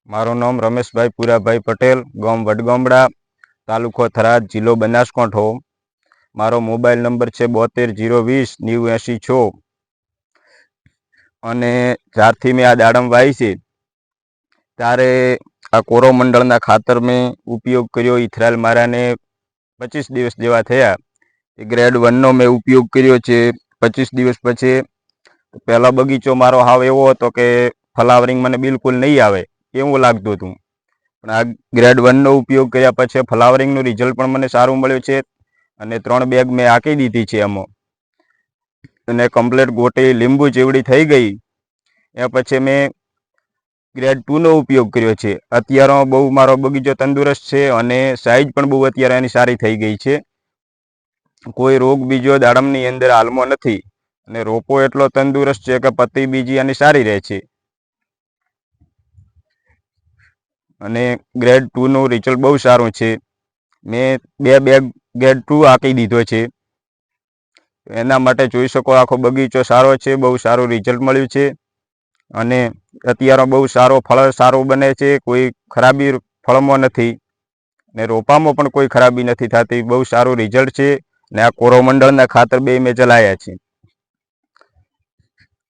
મારું નામ રમેશભાઈ પુરાભાઈ પટેલ, ગામ વડગામડા, તાલુકો થરાદ, જિલ્લો બનાસકાંઠો. મારો મોબાઈલ નંબર છે 72 020 90 86 અને જ્યારથી મેં આ દાડમ વાવી છે ત્યારે આ કોરોમંડળના ખાતર મેં ઉપયોગ કર્યો. ઇથરાલ મારાને 25 દિવસ જેવા થયા. ગ્રેડ 1નો મેં ઉપયોગ કર્યો છે. 25 દિવસ પછી પહેલો બગીચો મારો હાવ એવો હતો કે ફ્લાવરિંગ મને બિલકુલ નહીં આવે એવું લાગતું હતું. પણ આ ગ્રેડ 1નો ઉપયોગ કર્યા પછી ફ્લાવરિંગનું રિઝલ્ટ પણ મને સારું મળ્યું છે અને 3 બેગ મેં આંકી દીધી છે એમાં, અને કમ્પ્લેટ ગોટી લીંબુ જેવડી થઈ ગઈ. એ પછી મેં ગ્રેડ 2નો ઉપયોગ કર્યો છે. અત્યારે બહુ મારો બગીચો તંદુરસ્ત છે અને સાઇઝ પણ બહુ અત્યારે એની સારી થઈ ગઈ છે. કોઈ રોગ બીજો દાડમની અંદર હાલમાં નથી અને રોપો એટલો તંદુરસ્ત છે કે પત્તી બીજી એની સારી રહે છે. અને ગ્રેડ 2નું રિઝલ્ટ બહુ સારું છે. મેં 2 બેગ ગ્રેડ 2 આંકી દીધો છે. એના માટે જોઈ શકો આખો બગીચો સારો છે, બહુ સારું રિઝલ્ટ મળ્યું છે અને અત્યારે બહુ સારો ફળ સારું બને છે. કોઈ ખરાબી ફળમાં નથી ને રોપામાં પણ કોઈ ખરાબી નથી થતી. બહુ સારું રિઝલ્ટ છે ને આ કોરોમંડળના ખાતર 2 મેં ચલાવ્યા છે.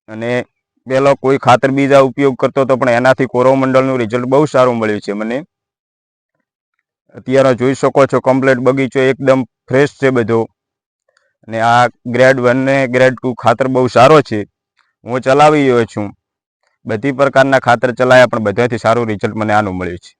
અને પેલો કોઈ ખાતર બીજા ઉપયોગ કરતો હતો પણ એનાથી કોરોમંડળનું રિઝલ્ટ બહુ સારું મળ્યું છે મને. અત્યારે જોઈ શકો છો કમ્પ્લીટ બગીચો એકદમ ફ્રેશ છે બધો. અને આ ગ્રેડ 1 ને ગ્રેડ 2 ખાતર બહુ સારો છે. હું ચલાવી રહ્યો છું. બધી પ્રકારના ખાતર ચલાવ્યા પણ બધાથી સારું રિઝલ્ટ મને આનું મળ્યું છે.